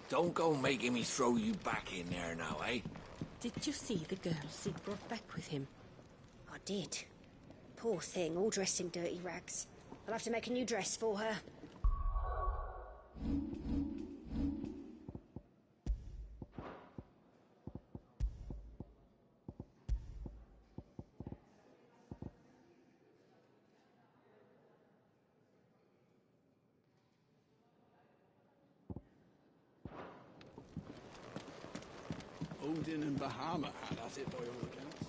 Don't go making me throw you back in there now, eh? Did you see the girl Sid brought back with him? I did. Poor thing, all dressed in dirty rags. I'll have to make a new dress for her. Odin and Bahama had at it by all accounts.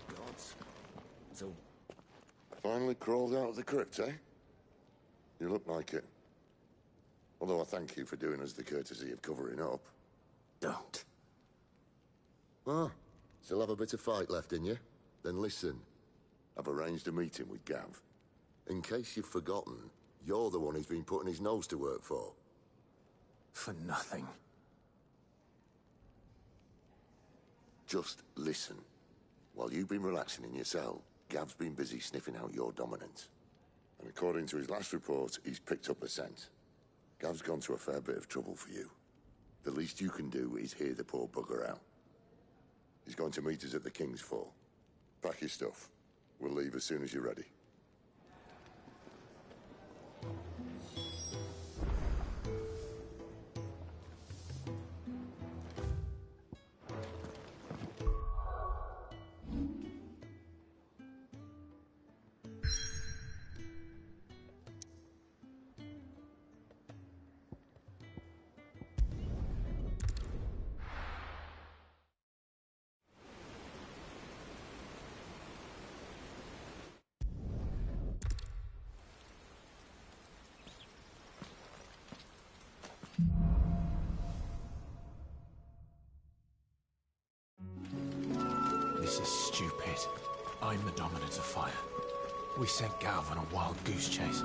Gods. So, Finally crawled out of the crypt, eh? You look like it. Although I thank you for doing us the courtesy of covering up. don't. Ah, still have a bit of fight left in you? Then listen. I've arranged a meeting with Gav. In case you've forgotten, you're the one he's been putting his nose to work for. For nothing. Just listen. While you've been relaxing in your cell, Gav's been busy sniffing out your dominance. And according to his last report, he's picked up the scent. Gav's gone to a fair bit of trouble for you. The least you can do is hear the poor bugger out. He's going to meet us at the King's Fall. Pack your stuff. We'll leave as soon as you're ready. This is stupid. I'm the dominant of fire. We sent Gav on a wild goose chase.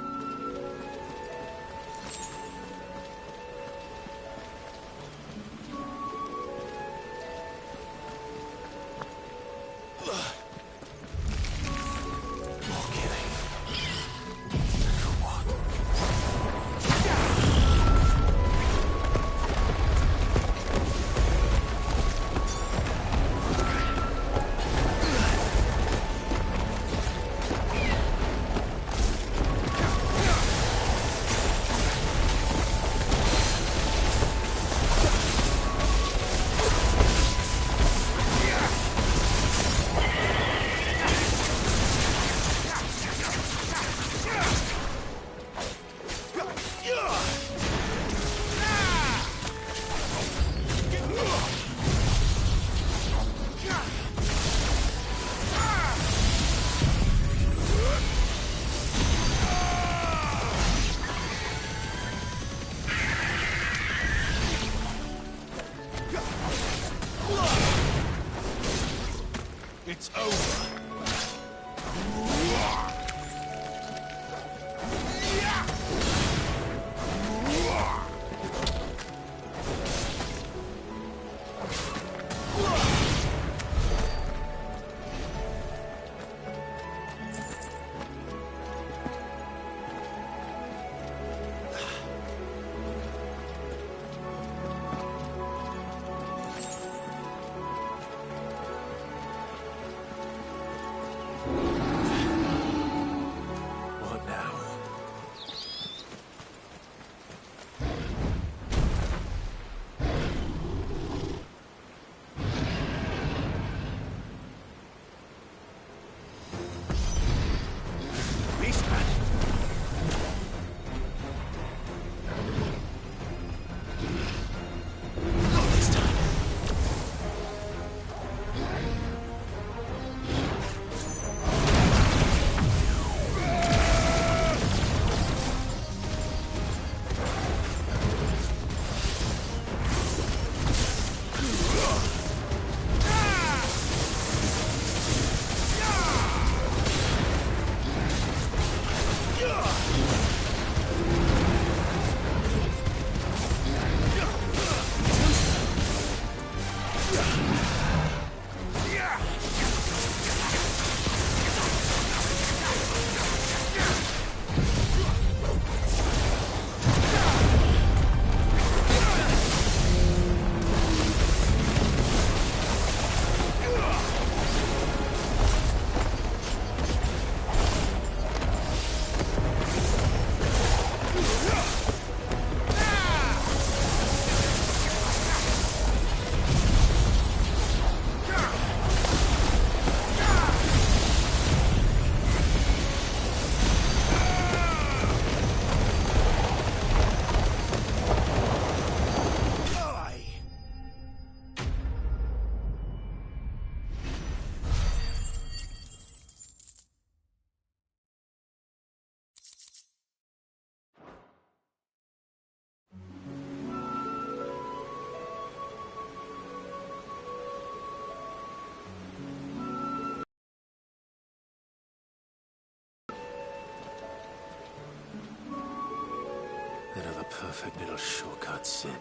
Another perfect little shortcut, Sid.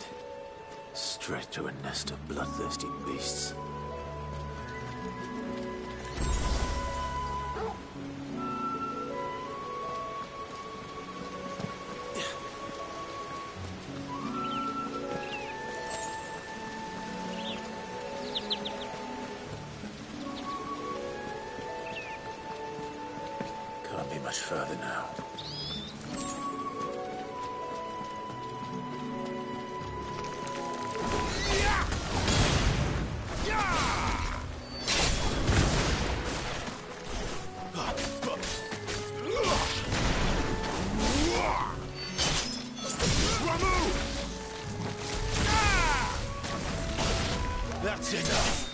Straight to a nest of bloodthirsty beasts. Can't be much further now. That's enough.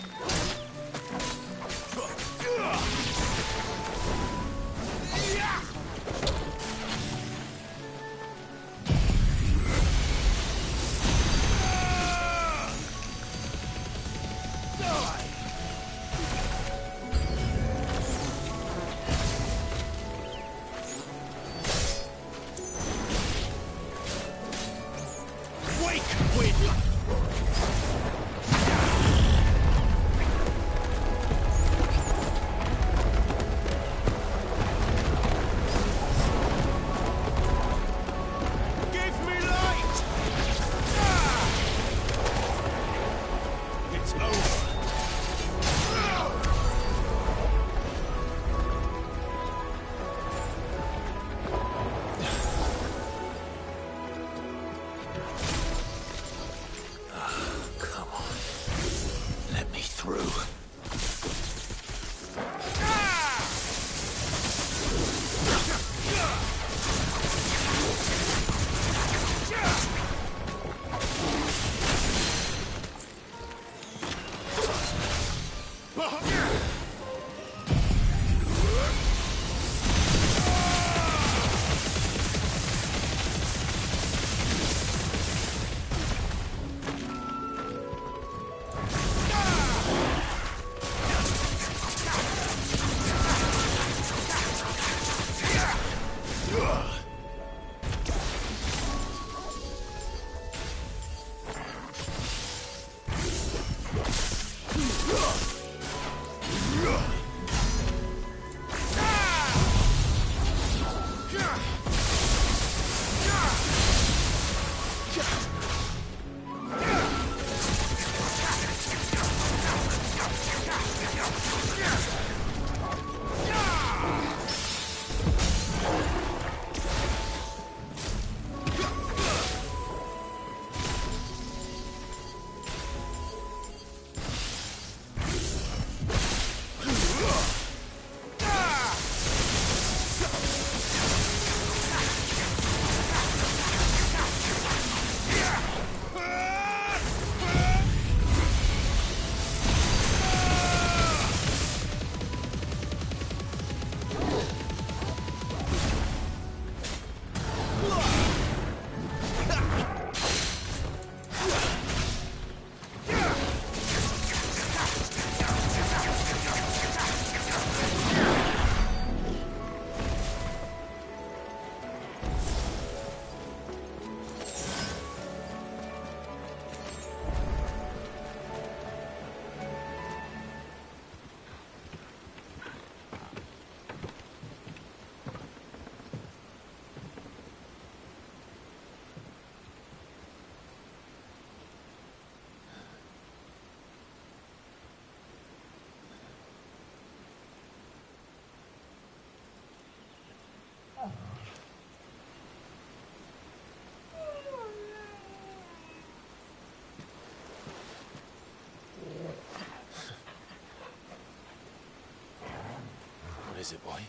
What is it, boy?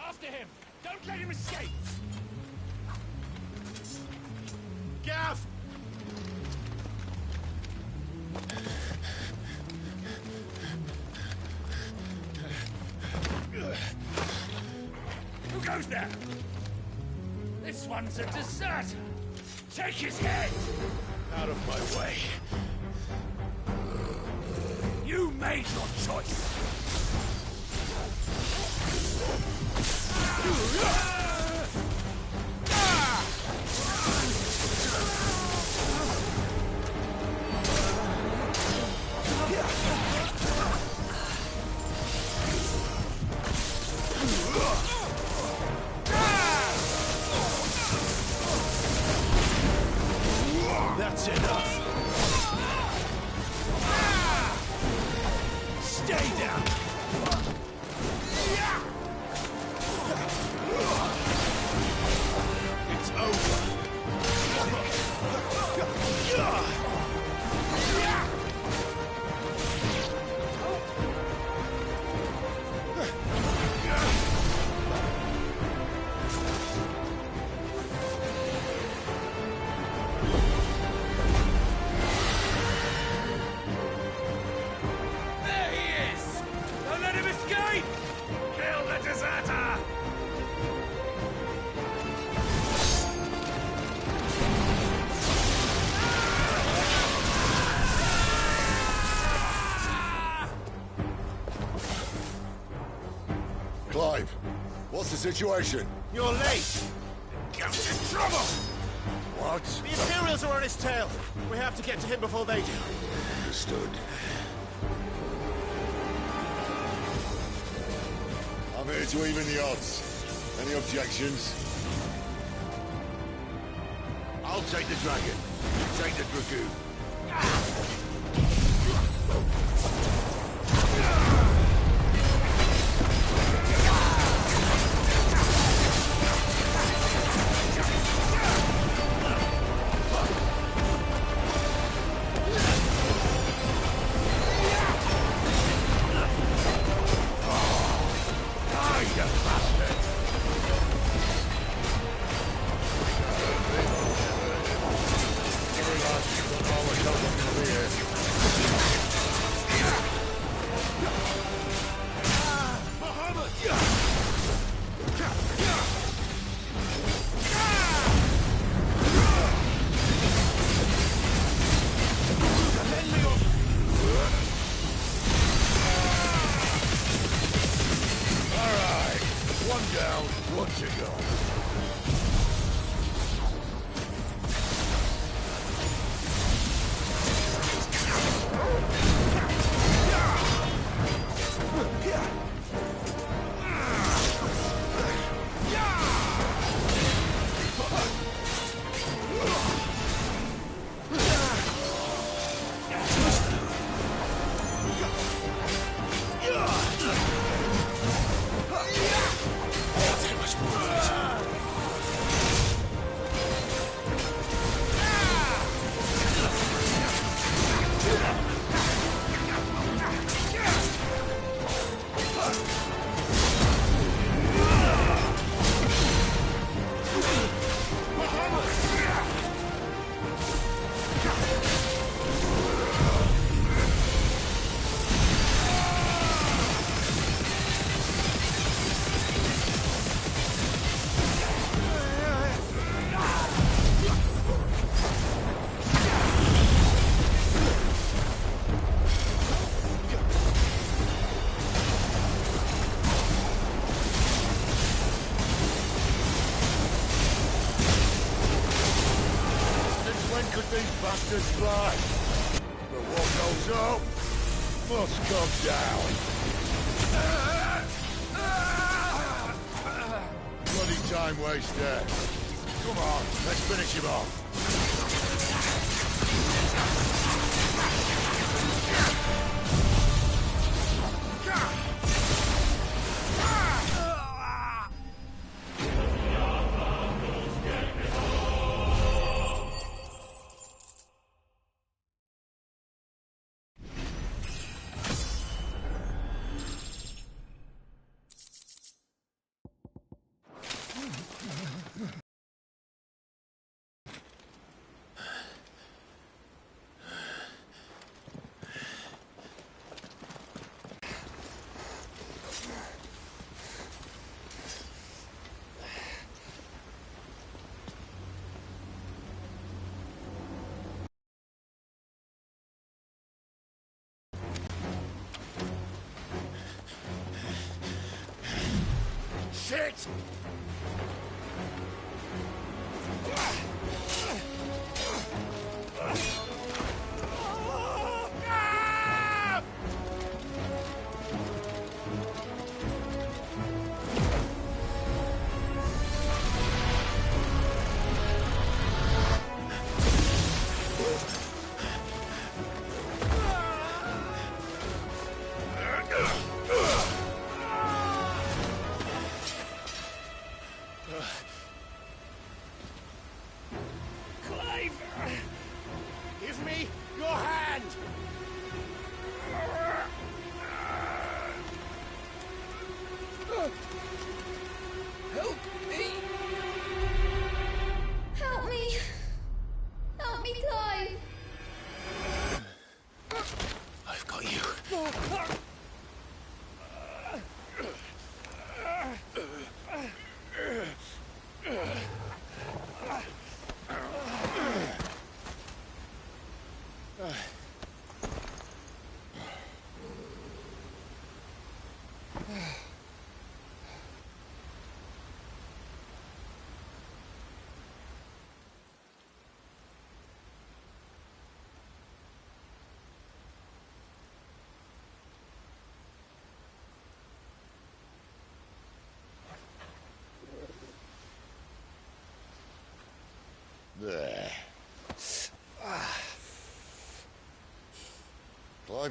After him! Don't let him escape! Gav! Who goes there? This one's a deserter! Take his head! Out of my way. You made your choice! Ah! That's enough. Stay down. It's over. There he is! Don't let him escape! Kill the deserter! Clive, what's the situation? You're late. Goat's in trouble! What? The Imperials are on his tail. We have to get to him before they do. Understood. I'm here to even the odds. Any objections? I'll take the dragon. You take the dragoon. One down, one to go. These bastards fly. But what goes up must come down. Bloody time waster. Come on, let's finish him off. Shit!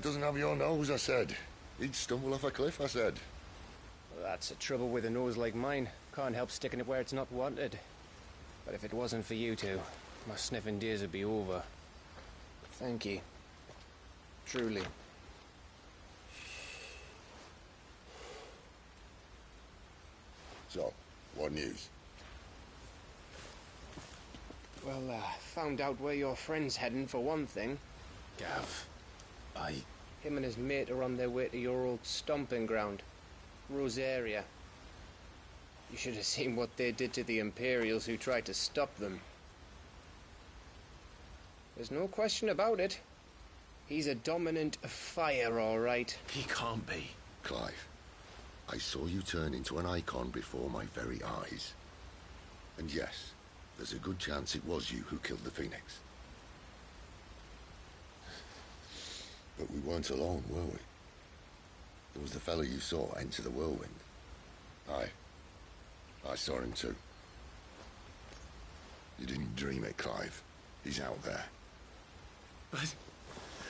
Clive doesn't have your nose, I said. He'd stumble off a cliff, I said. Well, that's the trouble with a nose like mine. Can't help sticking it where it's not wanted. But if it wasn't for you two, my sniffing days would be over. Thank you. Truly. So, what news? Well, found out where your friend's heading, for one thing. Gav, Him and his mate are on their way to your old stomping ground, Rosaria. You should have seen what they did to the Imperials who tried to stop them. There's no question about it. He's a dominant of fire, all right. He can't be. Clive, I saw you turn into an icon before my very eyes. And yes, there's a good chance it was you who killed the Phoenix. But we weren't alone, were we? There was the fellow you saw enter the whirlwind. I saw him too. You didn't dream it, Clive. He's out there. But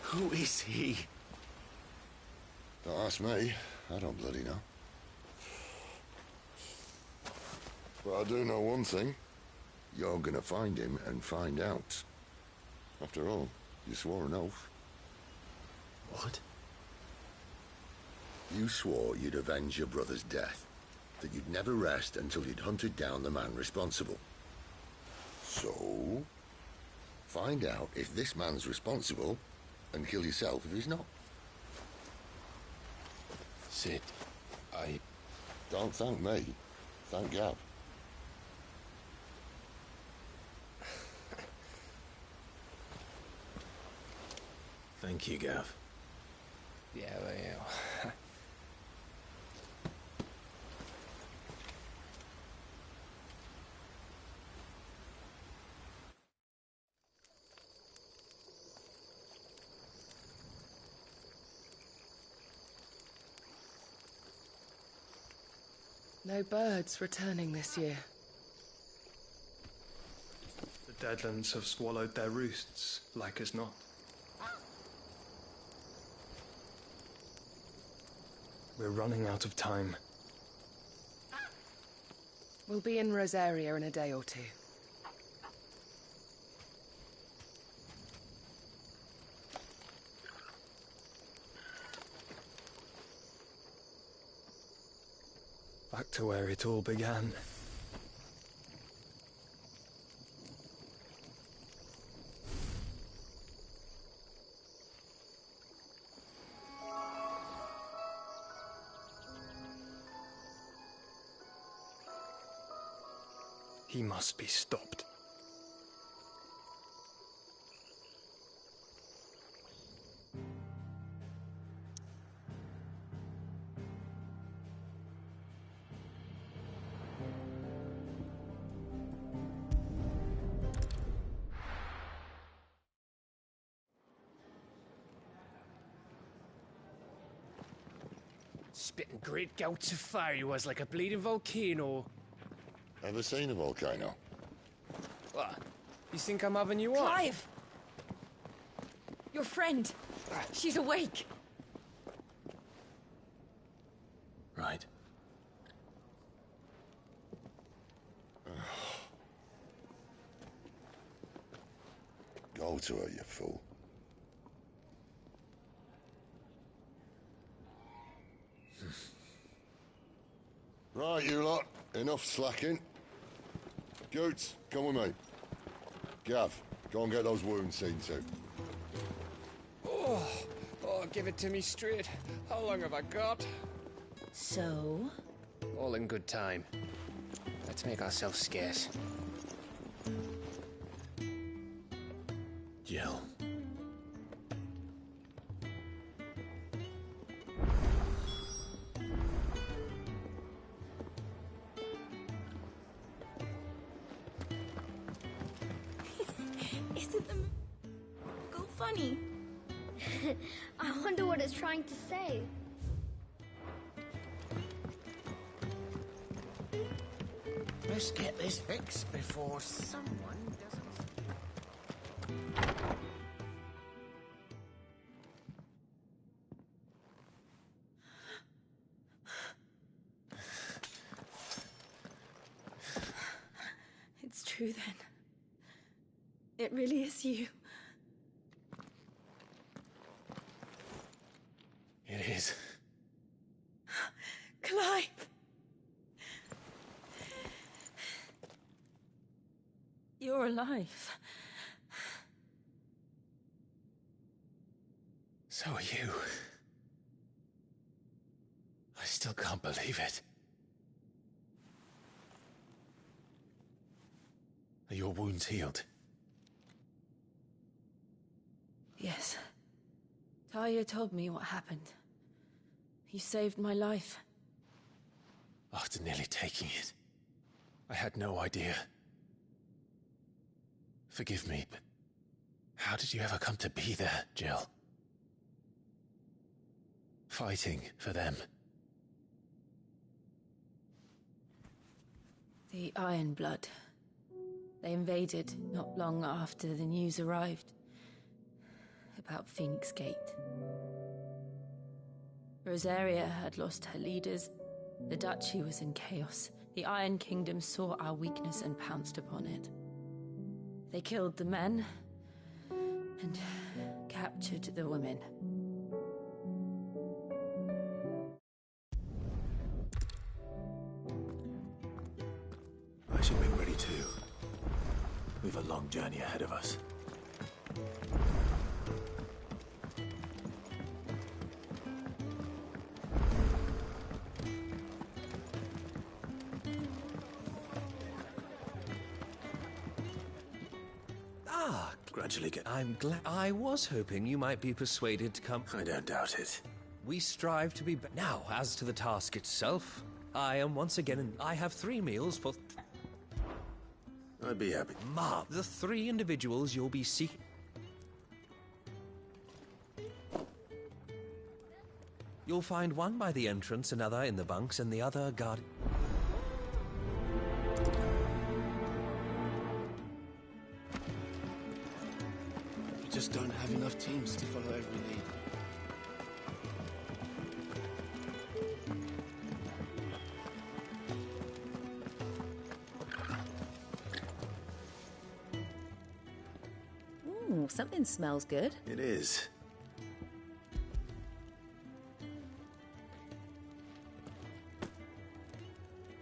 who is he? Don't ask me. I don't bloody know. But I do know one thing. You're gonna find him and find out. After all, you swore an oath. What? You swore you'd avenge your brother's death. That you'd never rest until you'd hunted down the man responsible. So, find out if this man's responsible and kill yourself if he's not. Sid, Don't thank me. Thank Gav. Thank you, Gav. Yeah, well. No birds returning this year. The Deadlands have swallowed their roosts, like as not. We're running out of time. We'll be in Rosaria in a day or two. Back to where it all began. He must be stopped. Spitting great gouts of fire he was, like a bleeding volcano. Ever seen a volcano? What? You think I'm having you on? Clive! Your friend. She's awake. Right. Go to her, you fool. Right, you lot. Enough slacking. Goots, come with me. Gav, go and get those wounds seen to. Oh, give it to me straight. How long have I got? So? All in good time. Let's make ourselves scarce. Jill. Isn't the go funny? I wonder what it's trying to say. Let's get this fixed before someone doesn't. true then. It really is you. It is. Clive! You're alive. So are you. I still can't believe it. Are your wounds healed? Yes. Talia told me what happened. You saved my life. After nearly taking it, I had no idea. Forgive me, but how did you ever come to be there, Jill? Fighting for them. The Iron Blood. They invaded not long after the news arrived about Phoenix Gate. Rosaria had lost her leaders. The Duchy was in chaos. The Iron Kingdom saw our weakness and pounced upon it. They killed the men and captured the women. I should be ready too. We've a long journey ahead of us. Gradually get... I'm glad. I was hoping you might be persuaded to come. I don't doubt it. We strive to be... Now, as to the task itself, I am once again in... I have 3 meals for... I'd be happy. Ma, the 3 individuals you'll be seeking... You'll find one by the entrance, another in the bunks, and the other guard... We just don't have enough teams to follow every lead. Ooh, something smells good. It is.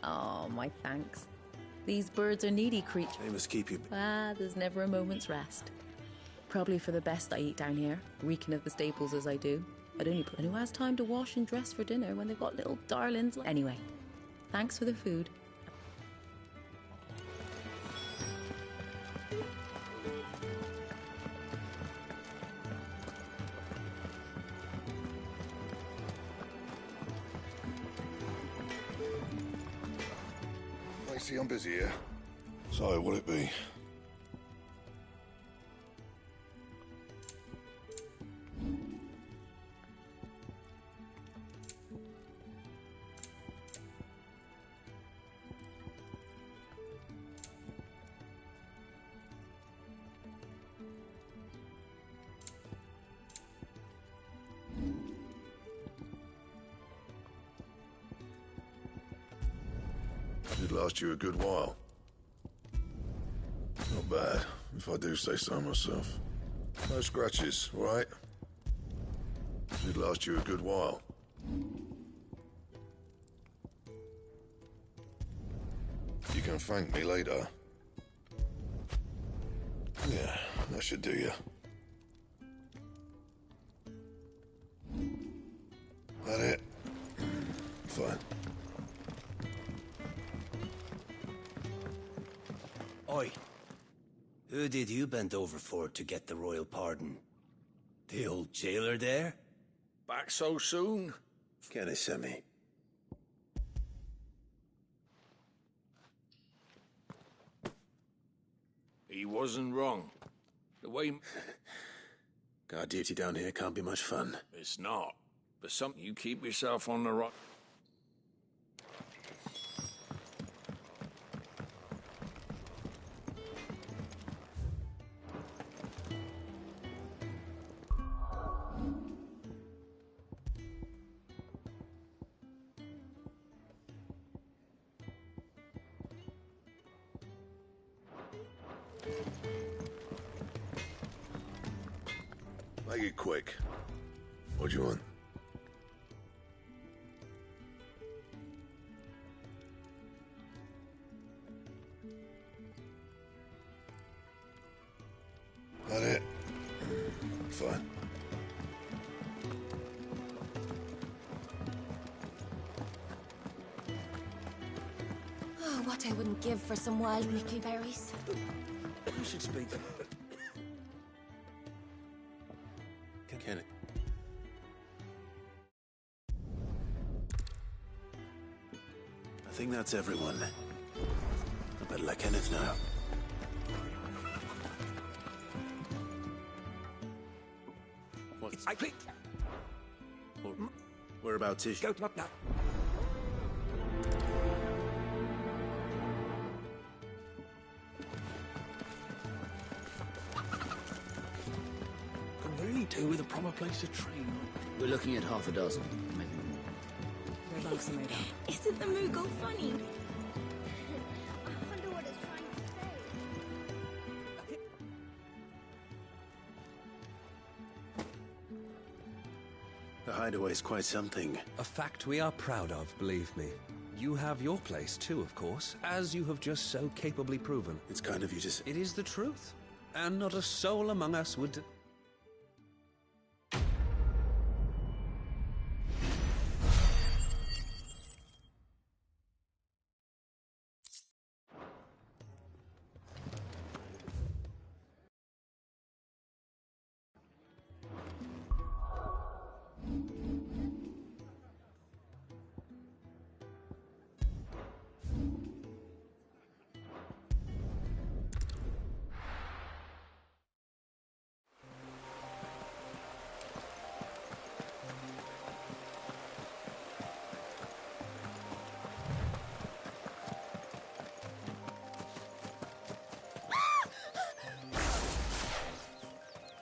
Oh, my thanks. These birds are needy creatures. They must keep you... There's never a moment's rest. Probably for the best I eat down here, reeking of the staples as I do. I'd only put... And who has time to wash and dress for dinner when they've got little darlings like... Anyway, thanks for the food. Lacey, I'm busy here. So, what'll it be? It'd last you a good while. Not bad, if I do say so myself. No scratches, all right? It'd last you a good while. You can thank me later. Yeah, that should do you. That it? Fine. Oi. Who did you bend over for to get the royal pardon? The old jailer there? Back so soon? Can I send me? He wasn't wrong. The way... Guard duty down here can't be much fun. It's not. But something you keep yourself on the right... Make it quick. What do you want? That it? Fine. Oh, what I wouldn't give for some wild Mickey berries. We should speak. Kenneth. I think that's everyone. I better let Kenneth know. What? I click. Whereabouts is she? Go up now. Can really do with a proper place to train. We're looking at half a dozen, maybe more. Whereabouts are made up? Isn't the Moogle funny? I wonder what it's trying to say. The hideaway's quite something. A fact we are proud of, believe me. You have your place too, of course, as you have just so capably proven. It's kind of you to say. It is the truth, and not a soul among us would...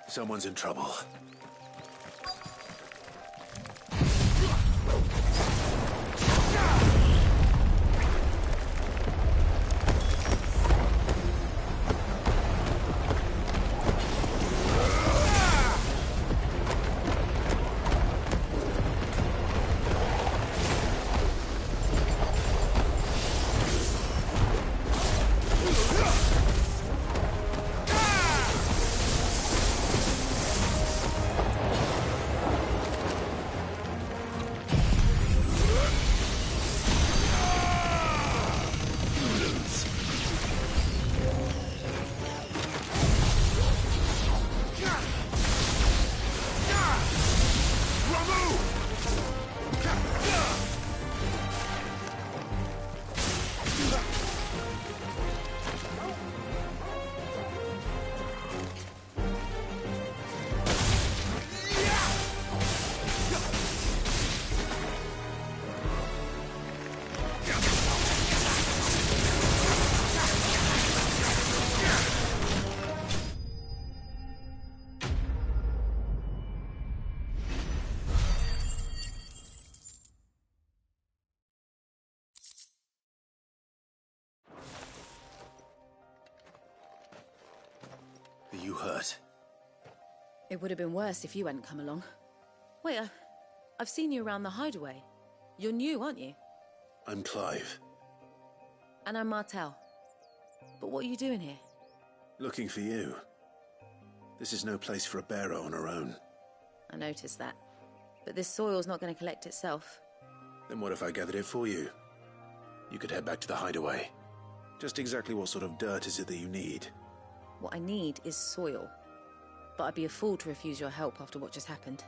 Someone's in trouble. Are you hurt? It would have been worse if you hadn't come along. Wait, I've seen you around the hideaway. You're new, aren't you? I'm Clive. And I'm Martel. But what are you doing here? Looking for you. This is no place for a bearer on her own. I noticed that. But this soil's not going to collect itself. Then what if I gathered it for you? You could head back to the hideaway. Just exactly what sort of dirt is it that you need? What I need is soil. But I'd be a fool to refuse your help after what just happened.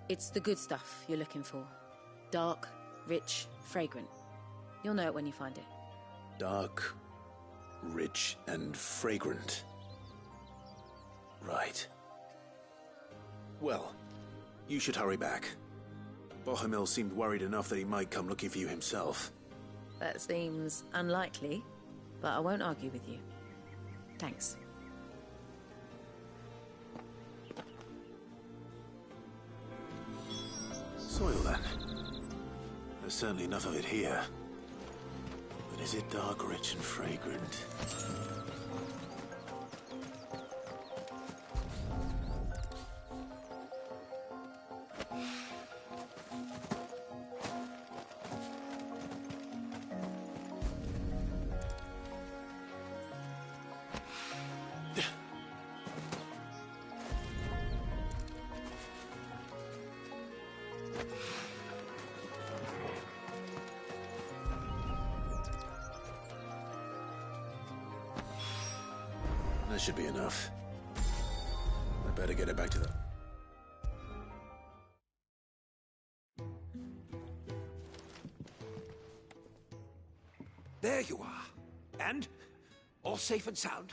It's the good stuff you're looking for. Dark, rich, fragrant. You'll know it when you find it. Dark, rich, and fragrant. Right. Well, you should hurry back. Bohemil seemed worried enough that he might come looking for you himself. That seems unlikely, but I won't argue with you. Thanks. Soil, then. There's certainly enough of it here. But is it dark, rich, and fragrant? That should be enough. I better get it back to the... There you are. And? All safe and sound?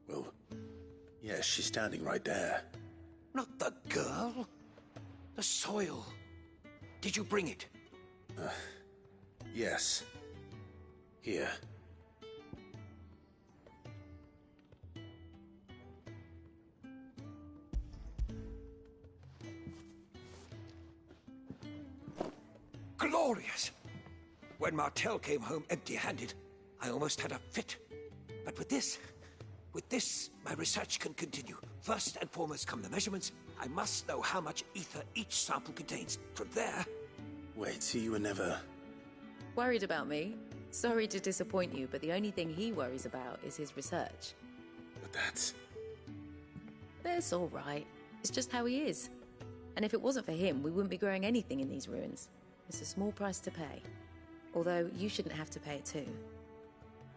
Well, yes, she's standing right there. Not the girl. The soil. Did you bring it? Yes. Here. Glorious! When Martel came home empty-handed, I almost had a fit. But with this, my research can continue. First and foremost come the measurements. I must know how much ether each sample contains. From there... Wait, so you were never... Worried about me? Sorry to disappoint you, but the only thing he worries about is his research. But that's... It's all right. It's just how he is. And if it wasn't for him, we wouldn't be growing anything in these ruins. It's a small price to pay. Although, you shouldn't have to pay it too.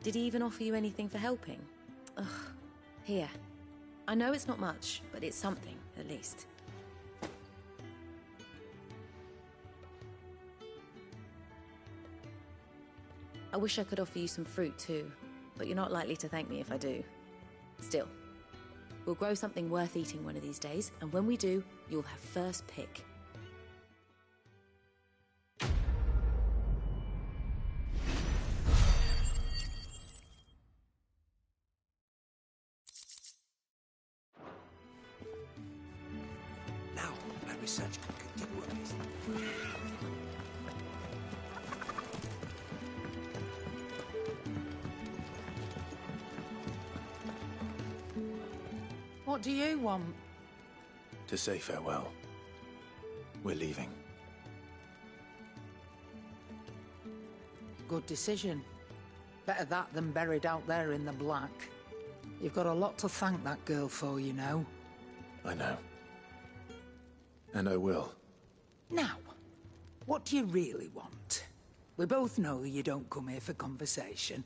Did he even offer you anything for helping? Ugh. Here. I know it's not much, but it's something, at least. I wish I could offer you some fruit too, but you're not likely to thank me if I do. Still, we'll grow something worth eating one of these days, and when we do, you'll have first pick. Now, my research can continue at least. What do you want? To say farewell. We're leaving. Good decision. Better that than buried out there in the black. You've got a lot to thank that girl for, you know. I know. And I will. Now, what do you really want? We both know you don't come here for conversation.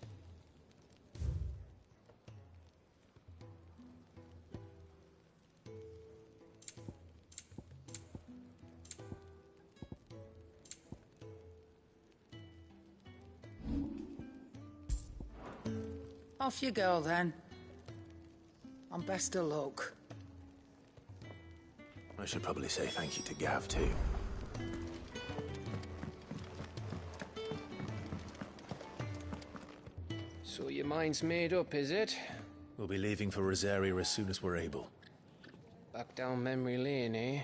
Off you go, then. And best of luck. I should probably say thank you to Gav, too. So your mind's made up, is it? We'll be leaving for Rosaria as soon as we're able. Back down memory lane, eh?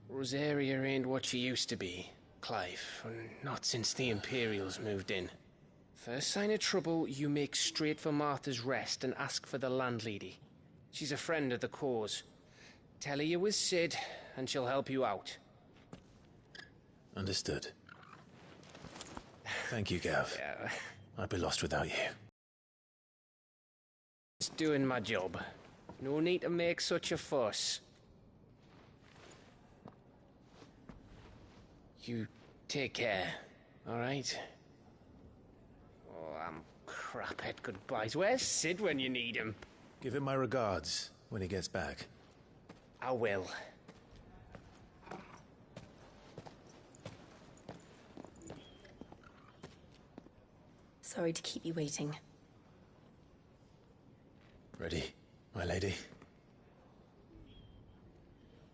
Rosaria ain't what she used to be, Clive. Not since the Imperials moved in. First sign of trouble, you make straight for Martha's Rest and ask for the landlady. She's a friend of the cause. Tell her you was Sid, and she'll help you out. Understood. Thank you, Gav. Yeah. I'd be lost without you. Just doing my job. No need to make such a fuss. You take care, all right? Oh, I'm crap at goodbyes. Where's Sid when you need him? Give him my regards when he gets back. I will. Sorry to keep you waiting. Ready, my lady?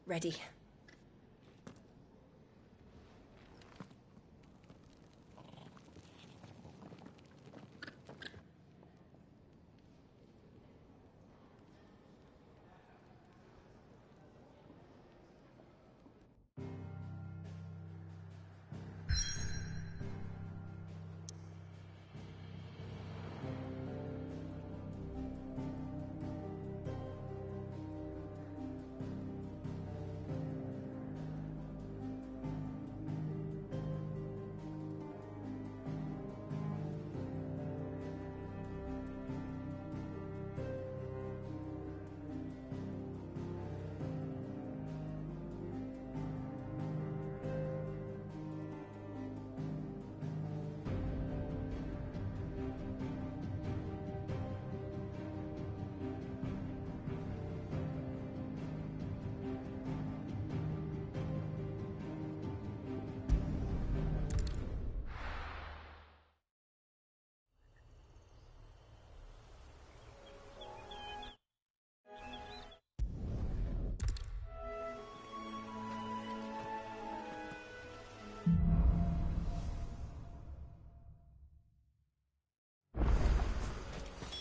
Ready.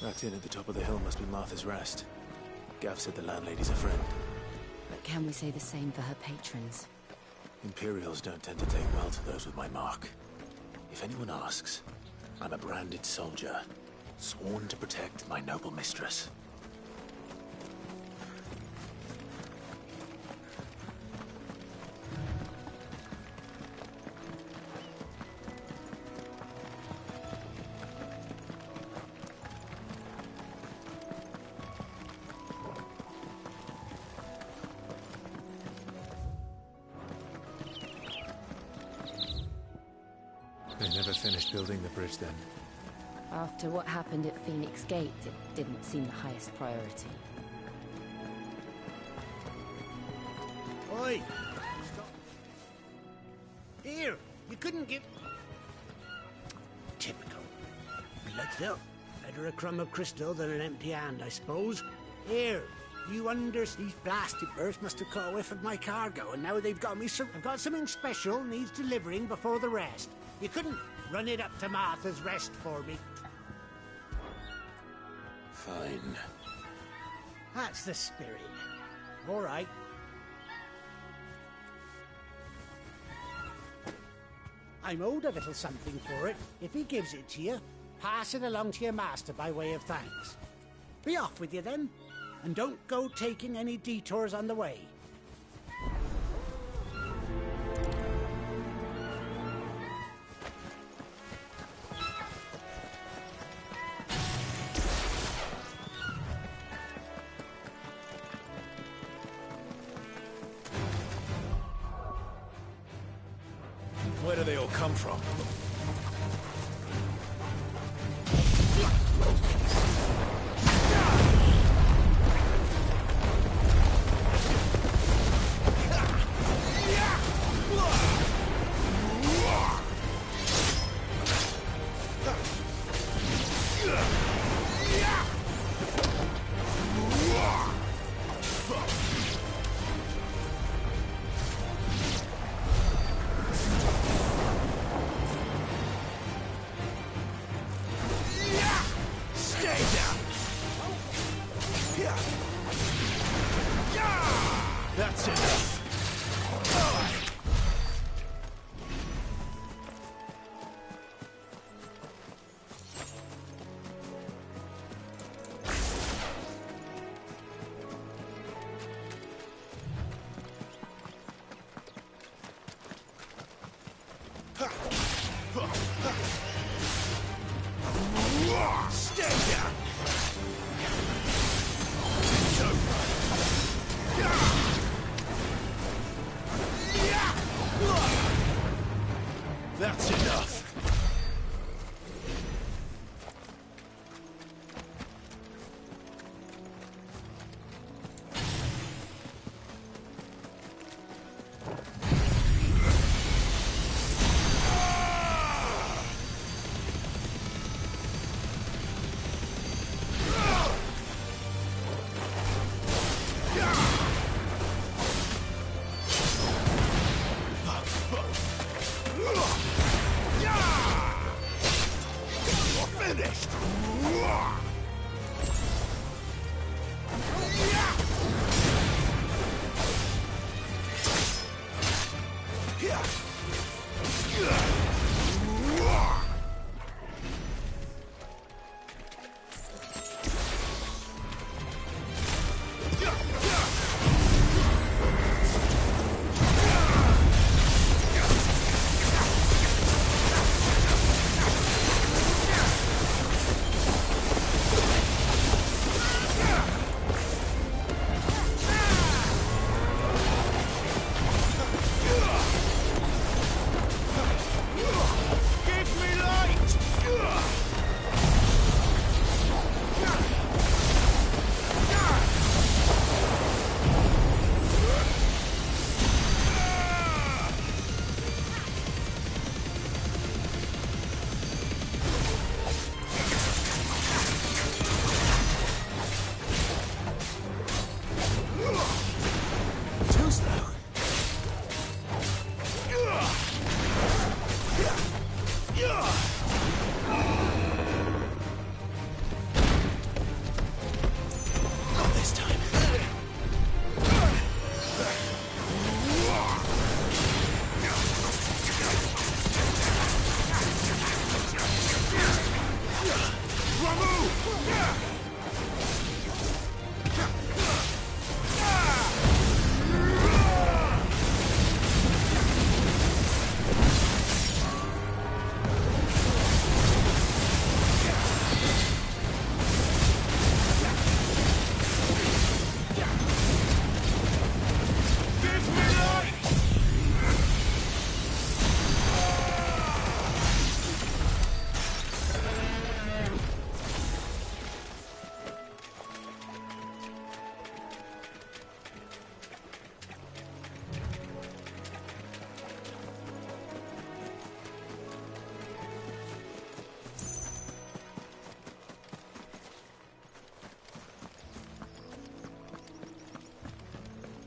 That inn at the top of the hill must be Martha's Rest. Gav said the landlady's a friend. But can we say the same for her patrons? Imperials don't tend to take well to those with my mark. If anyone asks, I'm a branded soldier, sworn to protect my noble mistress. They never finished building the bridge then. After what happened at Phoenix Gate, it didn't seem the highest priority. Oi! Stop. Here! You couldn't give... Typical. But still, better a crumb of crystal than an empty hand, I suppose. Here, you these blasted birds must have caught a whiff of my cargo, and now they've got me I've got something special needs delivering before the rest. You couldn't run it up to Martha's Rest for me. Fine. That's the spirit. All right. I'm owed a little something for it. If he gives it to you, pass it along to your master by way of thanks. Be off with you then, and don't go taking any detours on the way. Where do they all come from? That's enough. Stay down. It's over. That's enough. Finished!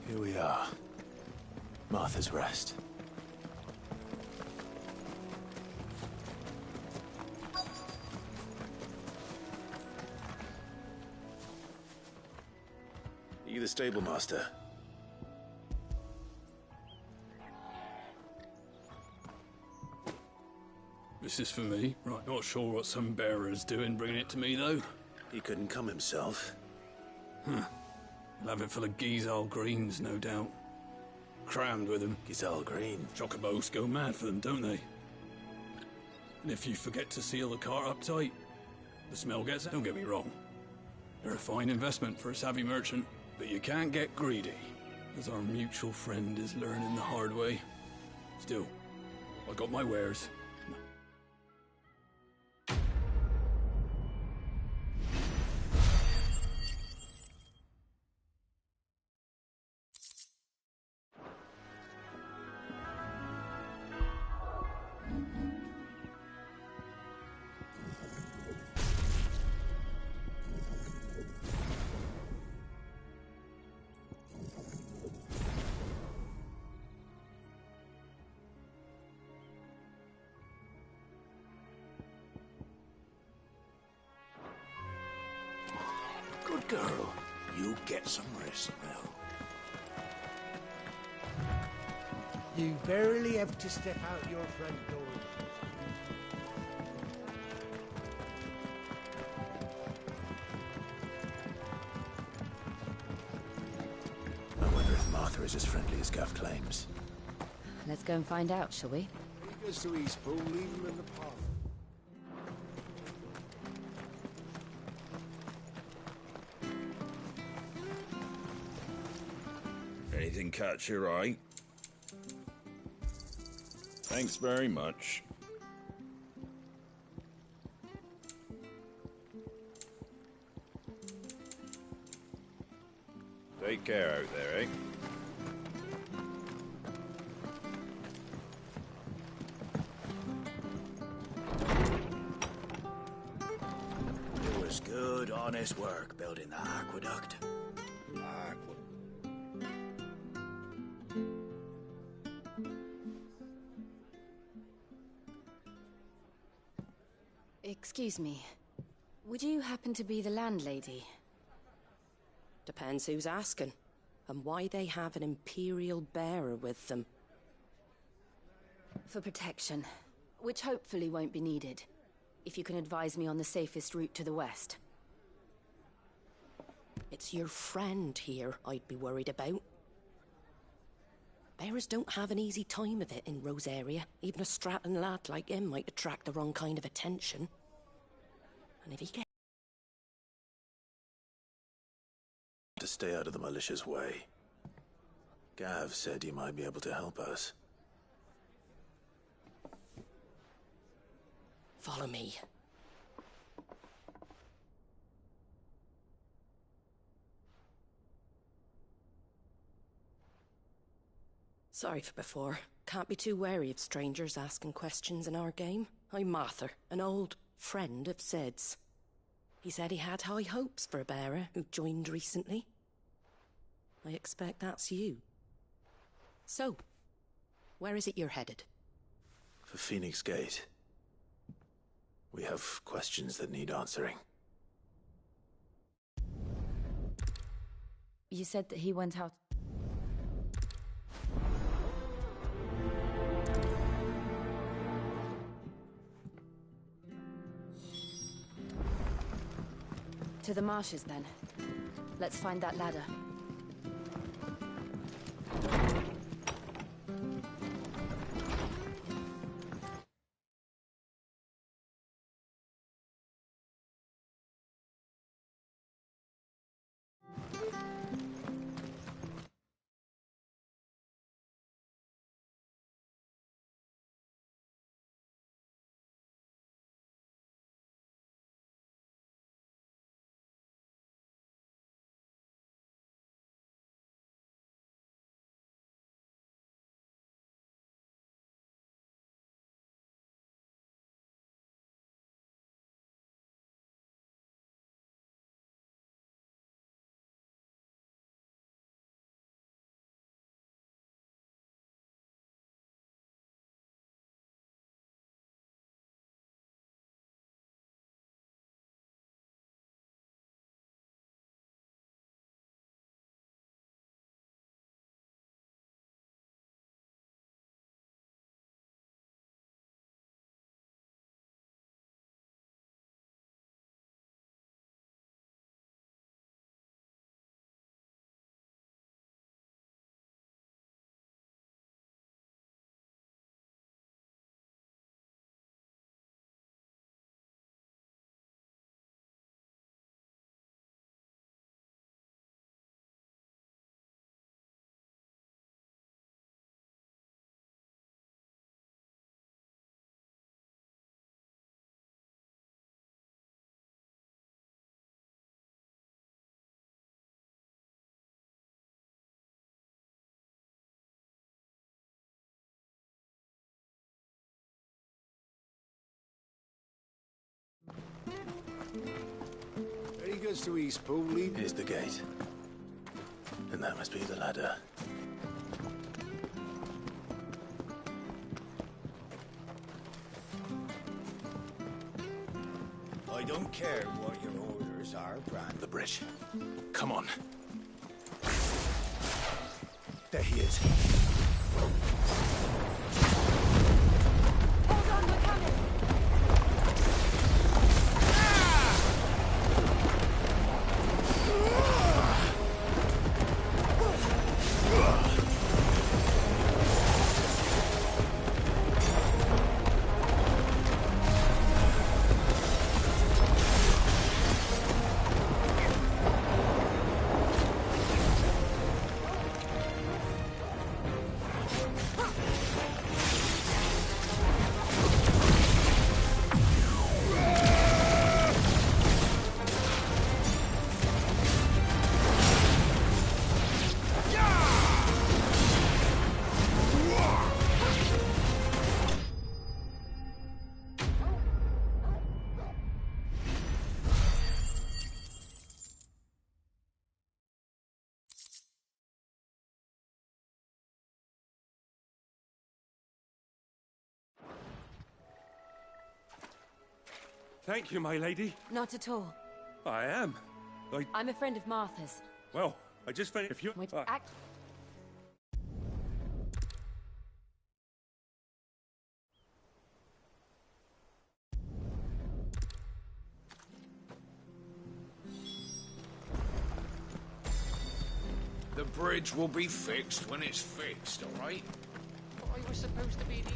Here we are. Martha's Rest. Are you the stable master? This is for me. Right, not sure what some bearer's doing bringing it to me, though. He couldn't come himself. Huh. He'll have it full of Gizal greens, no doubt. Crammed with them. Gizal green? Chocobos go mad for them, don't they? And if you forget to seal the cart up tight, the smell gets out. Don't get me wrong. They're a fine investment for a savvy merchant, but you can't get greedy, as our mutual friend is learning the hard way. Still, I got my wares. Good girl. You get some rest now. You barely have to step out your front door. I wonder if Martha is as friendly as Gav claims. Let's go and find out, shall we? He goes to East Pool, leave him in the park. Anything catch your eye? Thanks very much. Take care out there, eh? It was good, honest work building that aqueduct. Excuse me. Would you happen to be the landlady? Depends who's asking, and why they have an Imperial bearer with them. For protection, which hopefully won't be needed. If you can advise me on the safest route to the west. It's your friend here I'd be worried about. Bearers don't have an easy time of it in Rosaria. Even a Stratton lad like him might attract the wrong kind of attention. And if he gets... To stay out of the militia's way. Gav said he might be able to help us. Follow me. Sorry for before. Can't be too wary of strangers asking questions in our game. I'm Martha, an old friend of Sid's. He said he had high hopes for a bearer who joined recently. I expect that's you. So, where is it you're headed? For Phoenix Gate. We have questions that need answering. You said that he went out... To the marshes, then. Let's find that ladder. gets to East Pool, leave... Here's the gate. And that must be the ladder. I don't care what your orders are, Bran. The bridge. Come on. There he is. Hold on, we're coming. Thank you, my lady. Not at all. I am. I'm a friend of Martha's. Well, I just found if you... Wait, The bridge will be fixed when it's fixed, all right? I was supposed to be the...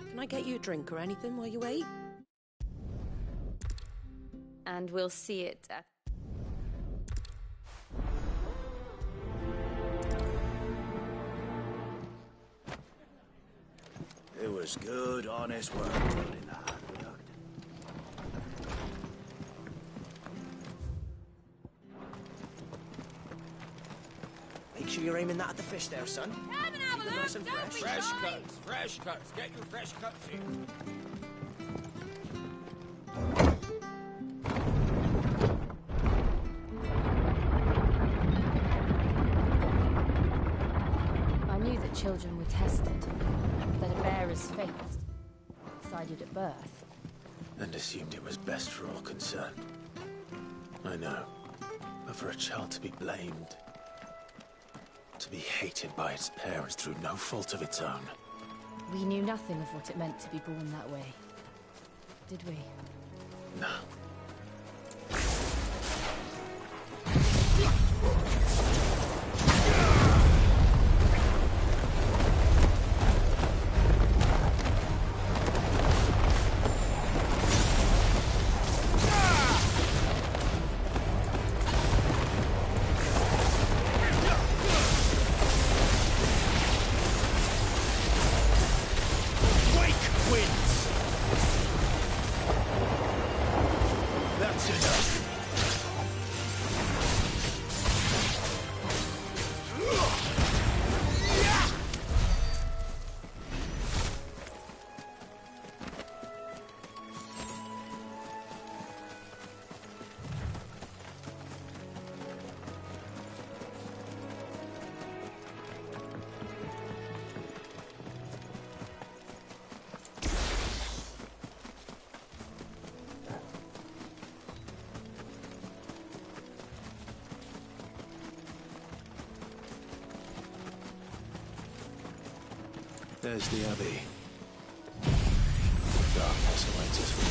Can I get you a drink or anything while you wait? And we'll see it at... It was good, honest work building that aqueduct. Make sure you're aiming that at the fish there, son. Come and have a Keep them nice and look, fresh. Fresh cuts, fresh cuts. Get your fresh cuts here. I knew that children were tested, that a bearer's fate was decided at birth. And assumed it was best for all concerned. I know. But for a child to be blamed... to be hated by its parents through no fault of its own... We knew nothing of what it meant to be born that way. Did we? No. There's the Abbey. Darkness awaits us from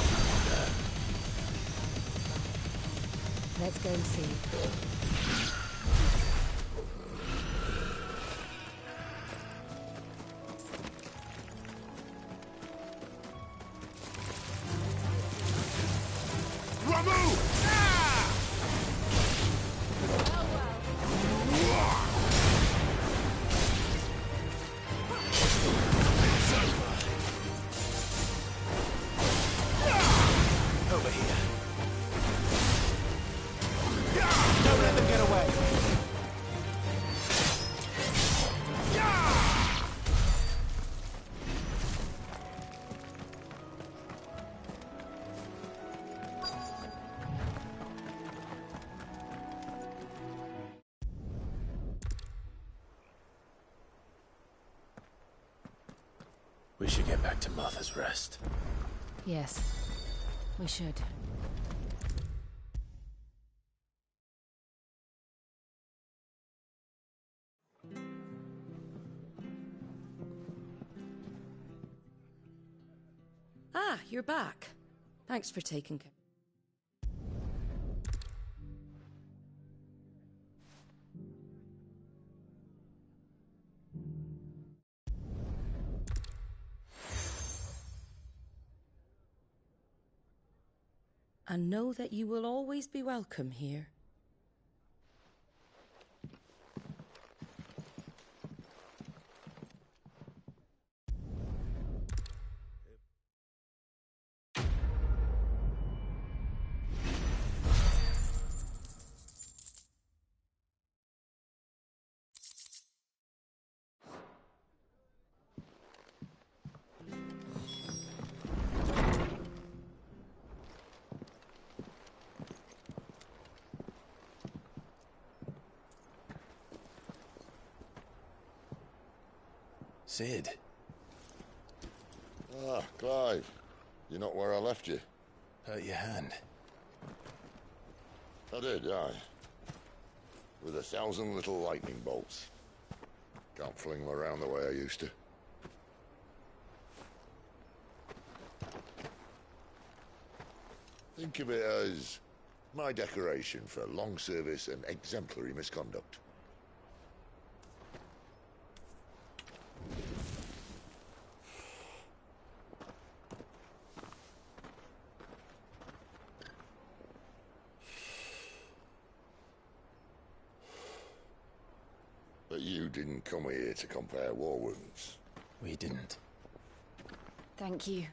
there. Let's go and see. Ramu! We should get back to Martha's Rest. Yes, we should. Ah, you're back. Thanks for taking care. And know that you will always be welcome here. Sid. Ah, Clive. You're not where I left you. Hurt your hand. I did, aye. With 1,000 little lightning bolts. Can't fling them around the way I used to. Think of it as my decoration for long service and exemplary misconduct. But you didn't come here to compare war wounds. We didn't. Thank you.